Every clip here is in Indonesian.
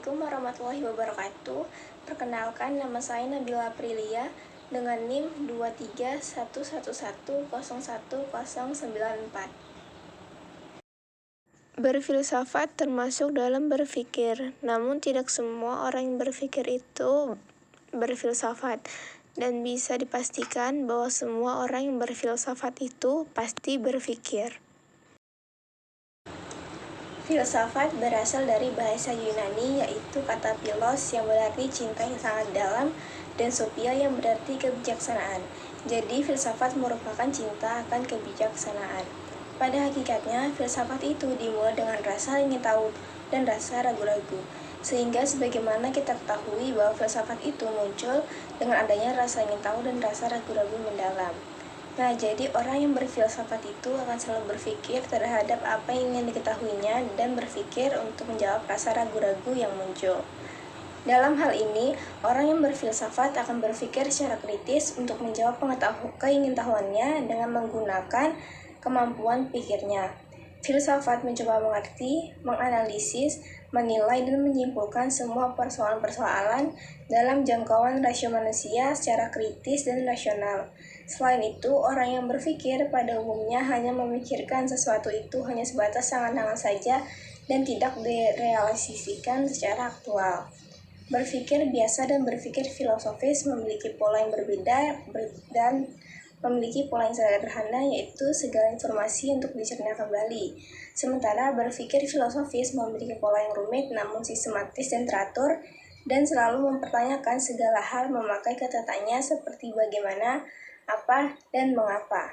Assalamualaikum warahmatullahi wabarakatuh. Perkenalkan, nama saya Nabila Aprilia dengan NIM 23111011094. Berfilsafat termasuk dalam berpikir, namun tidak semua orang yang berpikir itu berfilsafat. Dan bisa dipastikan bahwa semua orang yang berfilsafat itu pasti berpikir. Filsafat berasal dari bahasa Yunani, yaitu kata philos yang berarti cinta yang sangat dalam dan sophia yang berarti kebijaksanaan. Jadi filsafat merupakan cinta akan kebijaksanaan. Pada hakikatnya, filsafat itu dimulai dengan rasa ingin tahu dan rasa ragu-ragu. Sehingga sebagaimana kita ketahui bahwa filsafat itu muncul dengan adanya rasa ingin tahu dan rasa ragu-ragu mendalam. Nah, jadi orang yang berfilsafat itu akan selalu berpikir terhadap apa yang ingin diketahuinya dan berpikir untuk menjawab rasa ragu-ragu yang muncul. Dalam hal ini, orang yang berfilsafat akan berpikir secara kritis untuk menjawab keingintahuannya dengan menggunakan kemampuan pikirnya. Filsafat mencoba mengerti, menganalisis, menilai, dan menyimpulkan semua persoalan-persoalan dalam jangkauan rasio manusia secara kritis dan rasional. Selain itu, orang yang berpikir pada umumnya hanya memikirkan sesuatu itu hanya sebatas angan-angan saja dan tidak direalisasikan secara aktual. Berpikir biasa dan berpikir filosofis memiliki pola yang berbeda dan memiliki pola yang sederhana, yaitu segala informasi untuk dicerna kembali. Sementara berpikir filosofis memiliki pola yang rumit namun sistematis dan teratur, dan selalu mempertanyakan segala hal memakai kata-katanya seperti bagaimana, apa, dan mengapa.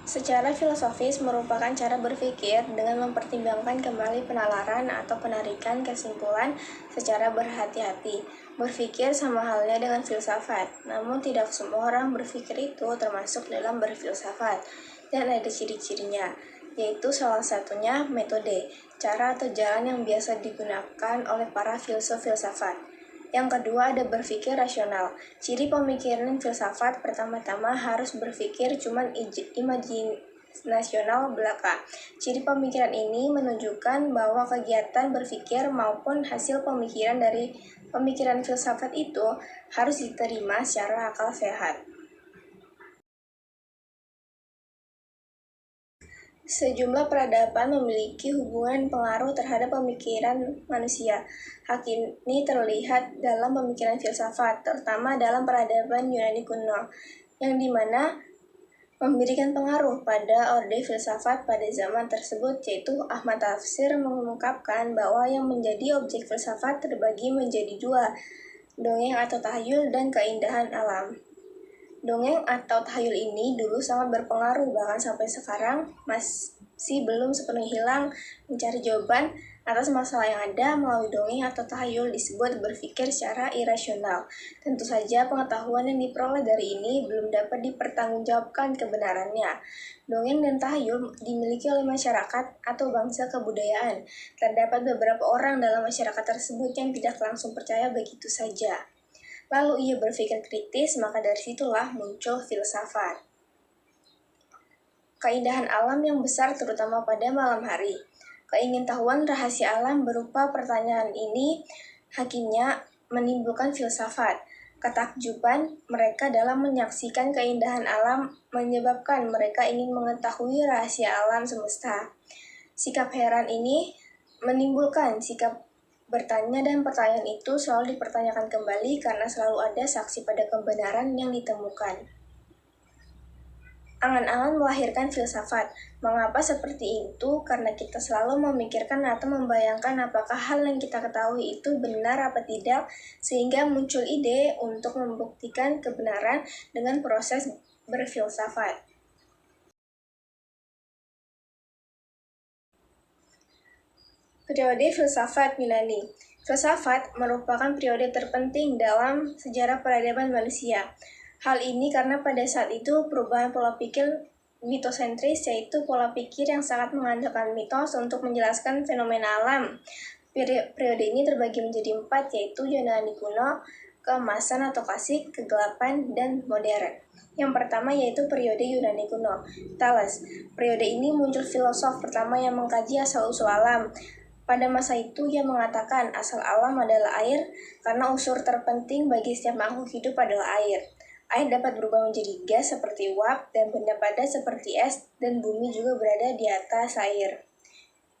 Secara filosofis merupakan cara berpikir dengan mempertimbangkan kembali penalaran atau penarikan kesimpulan secara berhati-hati. Berpikir sama halnya dengan filsafat, namun tidak semua orang berpikir itu termasuk dalam berfilsafat, dan ada ciri-cirinya, yaitu salah satunya metode, cara atau jalan yang biasa digunakan oleh para filsuf filsafat. Yang kedua ada berpikir rasional. Ciri pemikiran filsafat pertama-tama harus berpikir cuman imajinasional belaka. Ciri pemikiran ini menunjukkan bahwa kegiatan berpikir maupun hasil pemikiran dari pemikiran filsafat itu harus diterima secara akal sehat. Sejumlah peradaban memiliki hubungan pengaruh terhadap pemikiran manusia. Hal ini terlihat dalam pemikiran filsafat, terutama dalam peradaban Yunani kuno, yang dimana memberikan pengaruh pada orde filsafat pada zaman tersebut, yaitu Ahmad Tafsir mengungkapkan bahwa yang menjadi objek filsafat terbagi menjadi dua, dongeng atau tahayul dan keindahan alam. Dongeng atau tahayul ini dulu sangat berpengaruh, bahkan sampai sekarang masih belum sepenuhnya hilang. Mencari jawaban atas masalah yang ada melalui dongeng atau tahayul disebut berpikir secara irasional. Tentu saja pengetahuan yang diperoleh dari ini belum dapat dipertanggungjawabkan kebenarannya. Dongeng dan tahayul dimiliki oleh masyarakat atau bangsa kebudayaan. Terdapat beberapa orang dalam masyarakat tersebut yang tidak langsung percaya begitu saja. Lalu ia berpikir kritis, maka dari situlah muncul filsafat. Keindahan alam yang besar terutama pada malam hari. Keingintahuan rahasia alam berupa pertanyaan ini hakimnya menimbulkan filsafat. Ketakjuban mereka dalam menyaksikan keindahan alam menyebabkan mereka ingin mengetahui rahasia alam semesta. Sikap heran ini menimbulkan sikap bertanya, dan pertanyaan itu selalu dipertanyakan kembali karena selalu ada saksi pada kebenaran yang ditemukan. Angan-angan melahirkan filsafat. Mengapa seperti itu? Karena kita selalu memikirkan atau membayangkan apakah hal yang kita ketahui itu benar apa tidak, sehingga muncul ide untuk membuktikan kebenaran dengan proses berfilsafat. Periode filsafat Yunani. Filsafat merupakan periode terpenting dalam sejarah peradaban manusia. Hal ini karena pada saat itu perubahan pola pikir mitosentris, yaitu pola pikir yang sangat mengandalkan mitos untuk menjelaskan fenomena alam. Periode ini terbagi menjadi 4, yaitu Yunani kuno, keemasan atau klasik, kegelapan, dan modern. Yang pertama yaitu periode Yunani kuno, Thales. Periode ini muncul filosof pertama yang mengkaji asal-usul alam. Pada masa itu ia mengatakan asal alam adalah air karena unsur terpenting bagi setiap makhluk hidup adalah air. Air dapat berubah menjadi gas seperti uap dan benda padat seperti es dan bumi juga berada di atas air.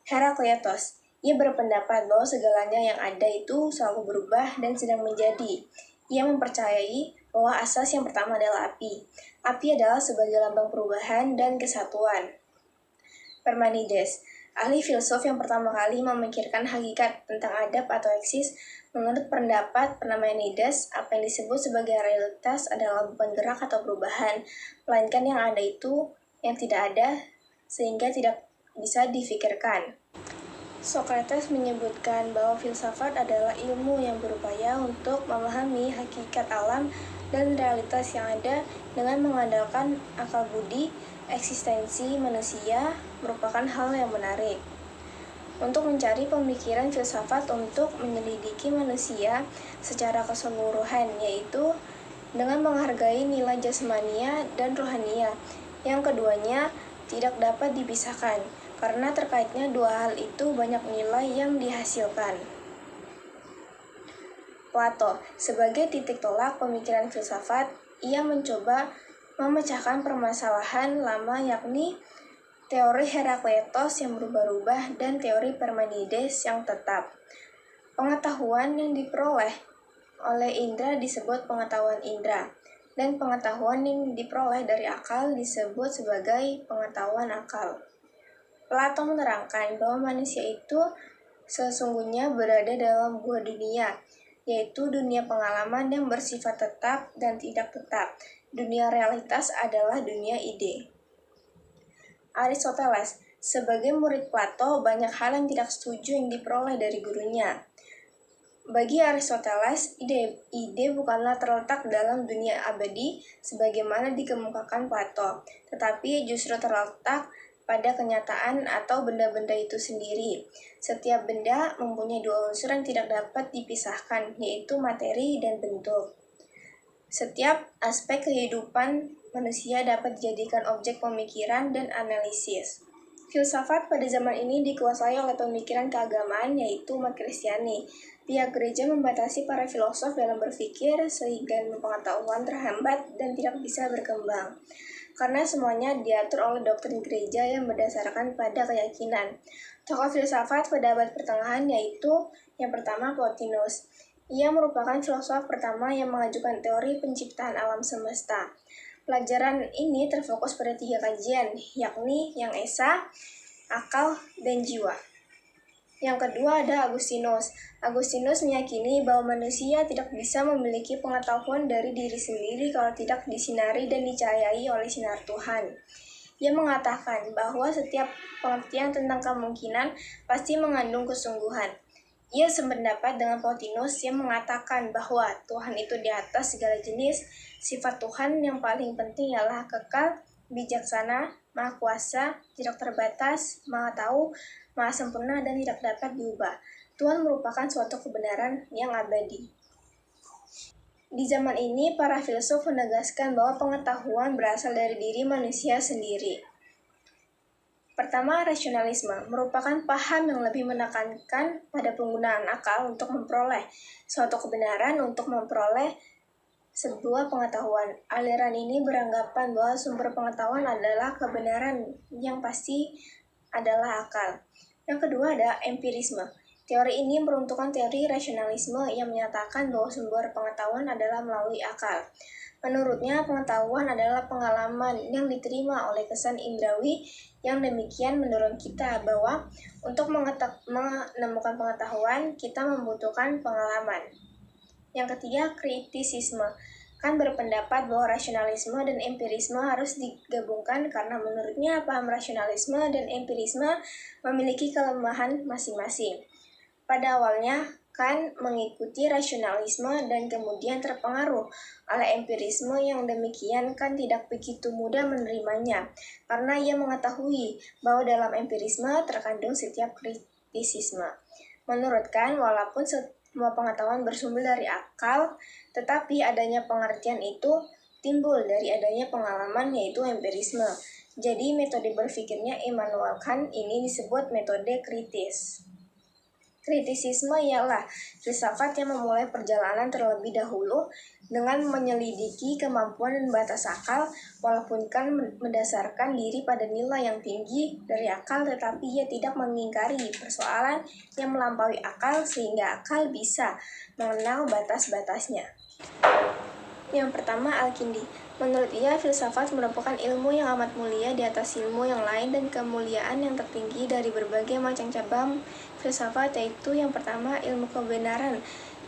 Herakleitos, ia berpendapat bahwa segalanya yang ada itu selalu berubah dan sedang menjadi. Ia mempercayai bahwa asas yang pertama adalah api. Api adalah sebagai lambang perubahan dan kesatuan. Parmenides, ahli filsuf yang pertama kali memikirkan hakikat tentang adab atau eksis, menurut pendapat Parmenides, apa yang disebut sebagai realitas adalah bukan gerak atau perubahan, melainkan yang ada itu yang tidak ada sehingga tidak bisa difikirkan. Socrates menyebutkan bahwa filsafat adalah ilmu yang berupaya untuk memahami hakikat alam dan realitas yang ada dengan mengandalkan akal budi. Eksistensi manusia merupakan hal yang menarik. Untuk mencari pemikiran filsafat untuk menyelidiki manusia secara keseluruhan, yaitu dengan menghargai nilai jasmania dan rohania, yang keduanya tidak dapat dipisahkan, karena terkaitnya dua hal itu banyak nilai yang dihasilkan. Plato, sebagai titik tolak pemikiran filsafat, ia mencoba memecahkan permasalahan lama yakni teori Herakleitos yang berubah-ubah dan teori Parmenides yang tetap. Pengetahuan yang diperoleh oleh indera disebut pengetahuan indera, dan pengetahuan yang diperoleh dari akal disebut sebagai pengetahuan akal. Plato menerangkan bahwa manusia itu sesungguhnya berada dalam dua dunia, yaitu dunia pengalaman yang bersifat tetap dan tidak tetap. Dunia realitas adalah dunia ide. Aristoteles, sebagai murid Plato, banyak hal yang tidak setuju yang diperoleh dari gurunya. Bagi Aristoteles, ide bukanlah terletak dalam dunia abadi sebagaimana dikemukakan Plato, tetapi justru terletak pada kenyataan atau benda-benda itu sendiri. Setiap benda mempunyai dua unsur yang tidak dapat dipisahkan, yaitu materi dan bentuk. Setiap aspek kehidupan manusia dapat dijadikan objek pemikiran dan analisis. Filsafat pada zaman ini dikuasai oleh pemikiran keagamaan, yaitu umat Kristiani. Pihak gereja membatasi para filosof dalam berpikir sehingga pengetahuan terhambat dan tidak bisa berkembang. Karena semuanya diatur oleh doktrin gereja yang berdasarkan pada keyakinan. Tokoh filsafat pada abad pertengahan yaitu yang pertama Plotinus. Ia merupakan filosof pertama yang mengajukan teori penciptaan alam semesta. Pelajaran ini terfokus pada 3 kajian, yakni yang esa, akal, dan jiwa. Yang kedua ada Agustinus. Agustinus meyakini bahwa manusia tidak bisa memiliki pengetahuan dari diri sendiri kalau tidak disinari dan dicahayai oleh sinar Tuhan. Ia mengatakan bahwa setiap pengertian tentang kemungkinan pasti mengandung kesungguhan. Ia sependapat dengan Plotinus yang mengatakan bahwa Tuhan itu di atas segala jenis. Sifat Tuhan yang paling penting ialah kekal, bijaksana, maha kuasa, tidak terbatas, maha tahu, maha sempurna, dan tidak dapat diubah. Tuhan merupakan suatu kebenaran yang abadi. Di zaman ini, para filsuf menegaskan bahwa pengetahuan berasal dari diri manusia sendiri. Pertama, rasionalisme merupakan paham yang lebih menekankan pada penggunaan akal untuk memperoleh suatu kebenaran, untuk memperoleh sebuah pengetahuan. Aliran ini beranggapan bahwa sumber pengetahuan adalah kebenaran yang pasti adalah akal. Yang kedua ada empirisme. Teori ini meruntuhkan teori rasionalisme yang menyatakan bahwa sumber pengetahuan adalah melalui akal. Menurutnya, pengetahuan adalah pengalaman yang diterima oleh kesan indrawi yang demikian mendorong kita bahwa untuk menemukan pengetahuan, kita membutuhkan pengalaman. Yang ketiga, kritisisme. Kan berpendapat bahwa rasionalisme dan empirisme harus digabungkan karena menurutnya paham rasionalisme dan empirisme memiliki kelemahan masing-masing. Pada awalnya, Kant mengikuti rasionalisme dan kemudian terpengaruh oleh empirisme yang demikian Kant tidak begitu mudah menerimanya karena ia mengetahui bahwa dalam empirisme terkandung setiap kritisisme. Menurut Kant, walaupun semua pengetahuan bersumber dari akal, tetapi adanya pengertian itu timbul dari adanya pengalaman yaitu empirisme. Jadi metode berpikirnya Immanuel Kant ini disebut metode kritis. Kritisisme ialah filsafat yang memulai perjalanan terlebih dahulu dengan menyelidiki kemampuan dan batas akal, walaupun kan mendasarkan diri pada nilai yang tinggi dari akal, tetapi ia tidak mengingkari persoalan yang melampaui akal sehingga akal bisa mengenal batas-batasnya. Yang pertama, Al-Kindi. Menurut ia, filsafat merupakan ilmu yang amat mulia di atas ilmu yang lain dan kemuliaan yang tertinggi dari berbagai macam cabang filsafat, yaitu yang pertama, ilmu kebenaran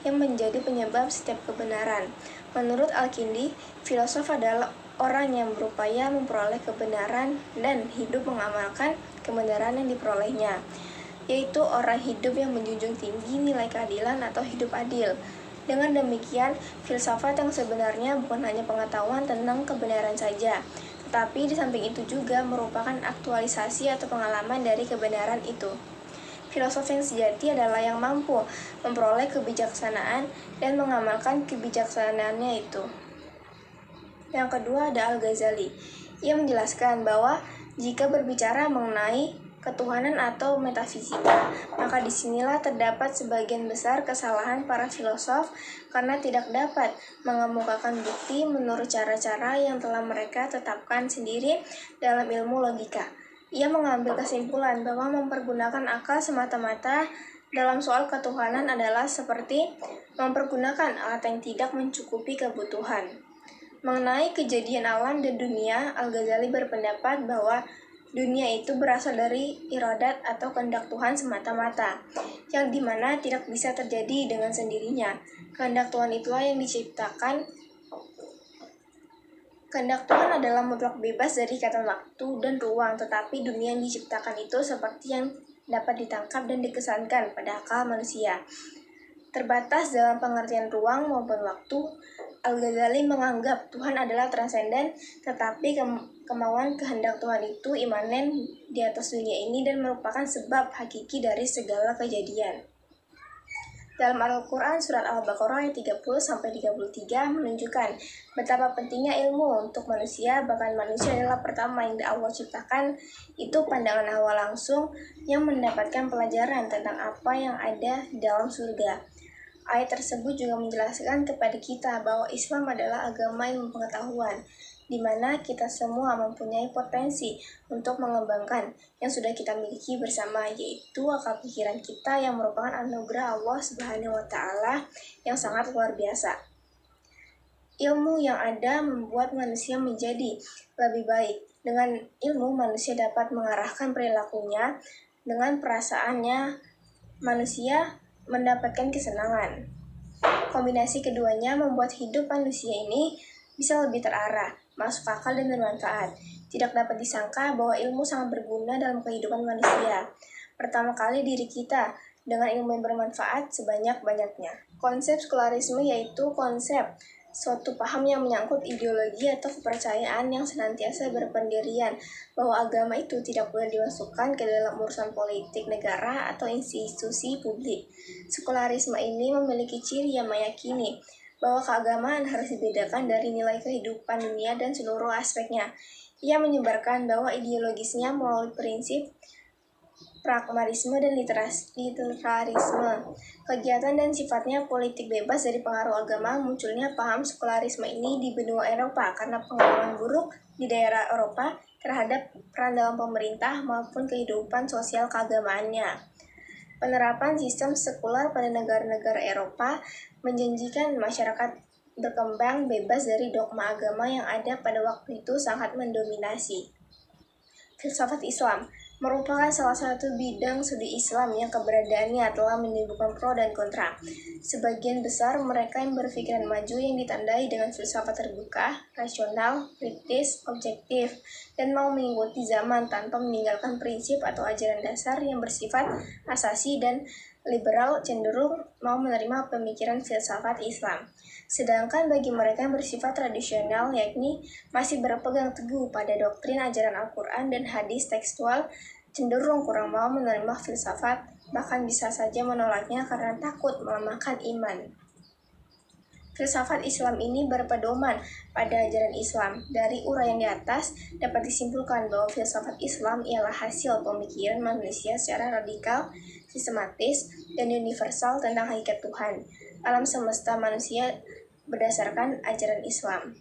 yang menjadi penyebab setiap kebenaran. Menurut Al-Kindi, filosof adalah orang yang berupaya memperoleh kebenaran dan hidup mengamalkan kebenaran yang diperolehnya, yaitu orang hidup yang menjunjung tinggi nilai keadilan atau hidup adil. Dengan demikian, filsafat yang sebenarnya bukan hanya pengetahuan tentang kebenaran saja, tetapi di samping itu juga merupakan aktualisasi atau pengalaman dari kebenaran itu. Filosof yang sejati adalah yang mampu memperoleh kebijaksanaan dan mengamalkan kebijaksanaannya itu. Yang kedua ada Al-Ghazali. Ia menjelaskan bahwa jika berbicara mengenai ketuhanan atau metafisika, maka disinilah terdapat sebagian besar kesalahan para filosof karena tidak dapat mengemukakan bukti menurut cara-cara yang telah mereka tetapkan sendiri dalam ilmu logika. Ia mengambil kesimpulan bahwa mempergunakan akal semata-mata dalam soal ketuhanan adalah seperti mempergunakan alat yang tidak mencukupi kebutuhan. Mengenai kejadian alam dan dunia, Al-Ghazali berpendapat bahwa dunia itu berasal dari iradat atau kehendak Tuhan semata-mata, yang dimana tidak bisa terjadi dengan sendirinya. Kehendak Tuhan itulah yang diciptakan. Kehendak Tuhan adalah mutlak bebas dari ikatan waktu dan ruang, tetapi dunia yang diciptakan itu seperti yang dapat ditangkap dan dikesankan pada akal manusia. Terbatas dalam pengertian ruang maupun waktu, Al-Ghazali menganggap Tuhan adalah transenden, tetapi kemauan kehendak Tuhan itu imanen di atas dunia ini dan merupakan sebab hakiki dari segala kejadian. Dalam Al-Quran surat Al-Baqarah ayat 30-33 menunjukkan betapa pentingnya ilmu untuk manusia, bahkan manusia adalah pertama yang Allah ciptakan, itu pandangan awal langsung yang mendapatkan pelajaran tentang apa yang ada di dalam surga. Ayat tersebut juga menjelaskan kepada kita bahwa Islam adalah agama ilmu pengetahuan, di mana kita semua mempunyai potensi untuk mengembangkan yang sudah kita miliki bersama, yaitu akal pikiran kita yang merupakan anugerah Allah Subhanahu wa Ta'ala yang sangat luar biasa. Ilmu yang ada membuat manusia menjadi lebih baik. Dengan ilmu, manusia dapat mengarahkan perilakunya. Dengan perasaannya, manusia mendapatkan kesenangan. Kombinasi keduanya membuat hidup manusia ini bisa lebih terarah, masuk akal dan bermanfaat. Tidak dapat disangka bahwa ilmu sangat berguna dalam kehidupan manusia. Pertama kali diri kita dengan ilmu yang bermanfaat sebanyak-banyaknya. Konsep sekularisme yaitu konsep suatu paham yang menyangkut ideologi atau kepercayaan yang senantiasa berpendirian bahwa agama itu tidak boleh dimasukkan ke dalam urusan politik negara atau institusi publik. Sekularisme ini memiliki ciri yang meyakini bahwa keagamaan harus dibedakan dari nilai kehidupan dunia dan seluruh aspeknya. Ia menyebarkan bahwa ideologisnya melalui prinsip pragmatisme dan literarisme. Kegiatan dan sifatnya politik bebas dari pengaruh agama. Munculnya paham sekularisme ini di benua Eropa karena pengalaman buruk di daerah Eropa terhadap peran dalam pemerintah maupun kehidupan sosial keagamaannya. Penerapan sistem sekular pada negara-negara Eropa menjanjikan masyarakat berkembang bebas dari dogma agama yang ada pada waktu itu sangat mendominasi. Filsafat Islam merupakan salah satu bidang studi Islam yang keberadaannya telah menimbulkan pro dan kontra. Sebagian besar mereka yang berpikiran maju yang ditandai dengan filsafat terbuka, rasional, kritis, objektif, dan mau mengikuti zaman tanpa meninggalkan prinsip atau ajaran dasar yang bersifat asasi dan liberal cenderung mau menerima pemikiran filsafat Islam. Sedangkan bagi mereka yang bersifat tradisional, yakni masih berpegang teguh pada doktrin ajaran Al-Quran dan hadis tekstual, cenderung kurang mau menerima filsafat, bahkan bisa saja menolaknya karena takut melemahkan iman. Filsafat Islam ini berpedoman pada ajaran Islam. Dari uraian di atas, dapat disimpulkan bahwa filsafat Islam ialah hasil pemikiran manusia secara radikal sistematis, dan universal tentang hakikat Tuhan, alam semesta manusia berdasarkan ajaran Islam.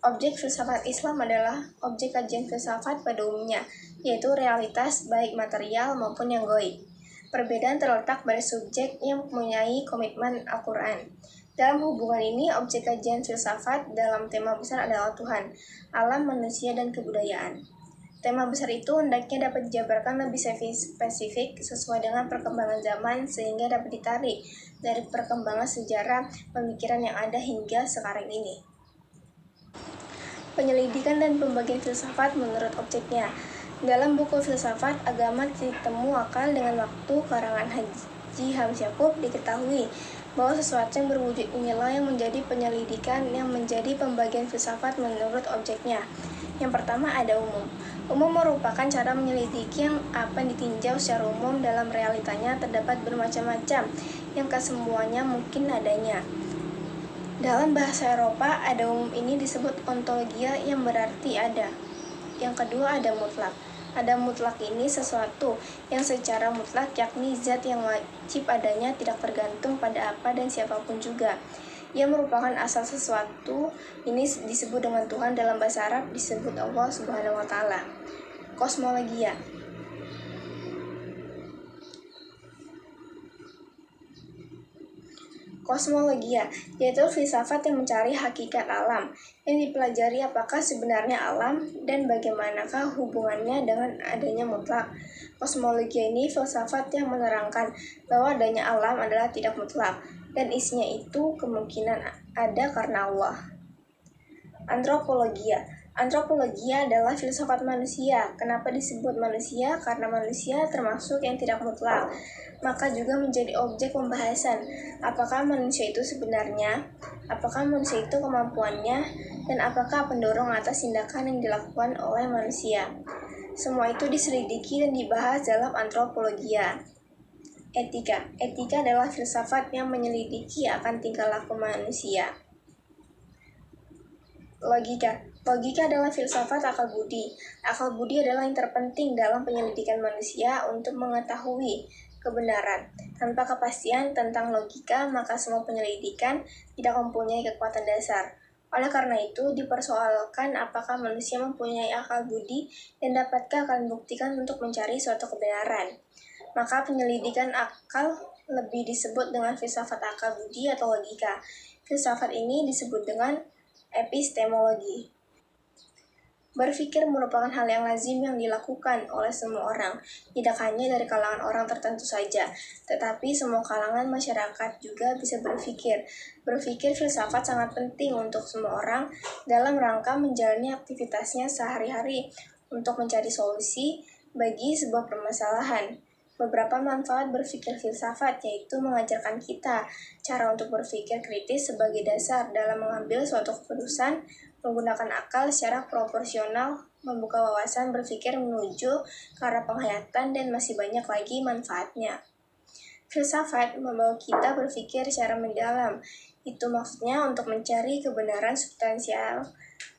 Objek filsafat Islam adalah objek kajian filsafat pada umumnya, yaitu realitas baik material maupun yang gaib. Perbedaan terletak pada subjek yang mempunyai komitmen Al-Quran. Dalam hubungan ini, objek kajian filsafat dalam tema besar adalah Tuhan, alam, manusia, dan kebudayaan. Tema besar itu hendaknya dapat dijabarkan lebih spesifik sesuai dengan perkembangan zaman sehingga dapat ditarik dari perkembangan sejarah pemikiran yang ada hingga sekarang ini. Penyelidikan dan pembagian filsafat menurut objeknya. Dalam buku Filsafat Agama Titik Temu Akal dengan Waktu karangan Haji Hamz Yakub diketahui bahwa sesuatu yang berwujud inilah yang menjadi penyelidikan yang menjadi pembagian filsafat menurut objeknya. Yang pertama ada umum. Umum merupakan cara menyelidiki yang apa ditinjau secara umum dalam realitanya terdapat bermacam-macam yang kesemuanya mungkin adanya. Dalam bahasa Eropa, ada umum ini disebut ontologia yang berarti ada. Yang kedua ada mutlak. Ada mutlak ini sesuatu yang secara mutlak yakni zat yang wajib adanya tidak tergantung pada apa dan siapapun juga. Ia merupakan asal sesuatu, ini disebut dengan Tuhan dalam bahasa Arab disebut Allah Subhanahu wa Ta'ala. Kosmologia. Kosmologia, yaitu filsafat yang mencari hakikat alam, yang dipelajari apakah sebenarnya alam dan bagaimanakah hubungannya dengan adanya mutlak. Kosmologia ini filsafat yang menerangkan bahwa adanya alam adalah tidak mutlak, dan isinya itu kemungkinan ada karena Allah. Antropologia. Antropologia adalah filsafat manusia. Kenapa disebut manusia? Karena manusia termasuk yang tidak mutlak. Maka juga menjadi objek pembahasan. Apakah manusia itu sebenarnya? Apakah manusia itu kemampuannya? Dan apakah pendorong atas tindakan yang dilakukan oleh manusia? Semua itu diselidiki dan dibahas dalam antropologia. Etika. Etika adalah filsafat yang menyelidiki akan tingkah laku manusia. Logika. Logika adalah filsafat akal budi. Akal budi adalah yang terpenting dalam penyelidikan manusia untuk mengetahui kebenaran. Tanpa kepastian tentang logika, maka semua penyelidikan tidak mempunyai kekuatan dasar. Oleh karena itu, dipersoalkan apakah manusia mempunyai akal budi dan dapatkah akan buktikan untuk mencari suatu kebenaran. Maka penyelidikan akal lebih disebut dengan filsafat akal budi atau logika. Filsafat ini disebut dengan epistemologi. Berpikir merupakan hal yang lazim yang dilakukan oleh semua orang, tidak hanya dari kalangan orang tertentu saja, tetapi semua kalangan masyarakat juga bisa berpikir. Berpikir filsafat sangat penting untuk semua orang dalam rangka menjalani aktivitasnya sehari-hari untuk mencari solusi bagi sebuah permasalahan. Beberapa manfaat berpikir filsafat yaitu mengajarkan kita cara untuk berpikir kritis sebagai dasar dalam mengambil suatu keputusan, menggunakan akal secara proporsional, membuka wawasan berpikir menuju ke arah penghayatan, dan masih banyak lagi manfaatnya. Filsafat membawa kita berpikir secara mendalam. Itu maksudnya untuk mencari kebenaran substansial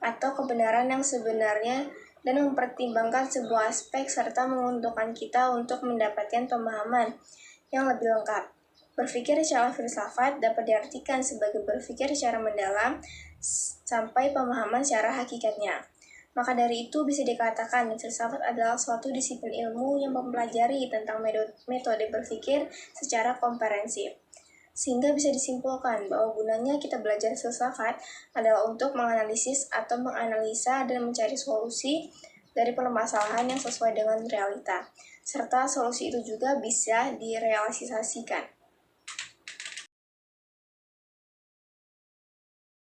atau kebenaran yang sebenarnya dan mempertimbangkan sebuah aspek serta menguntungkan kita untuk mendapatkan pemahaman yang lebih lengkap. Berpikir secara filsafat dapat diartikan sebagai berpikir secara mendalam sampai pemahaman secara hakikatnya. Maka dari itu bisa dikatakan filsafat adalah suatu disiplin ilmu yang mempelajari tentang metode berpikir secara komprehensif. Sehingga bisa disimpulkan bahwa gunanya kita belajar filsafat adalah untuk menganalisis atau menganalisa dan mencari solusi dari permasalahan yang sesuai dengan realita, serta solusi itu juga bisa direalisasikan.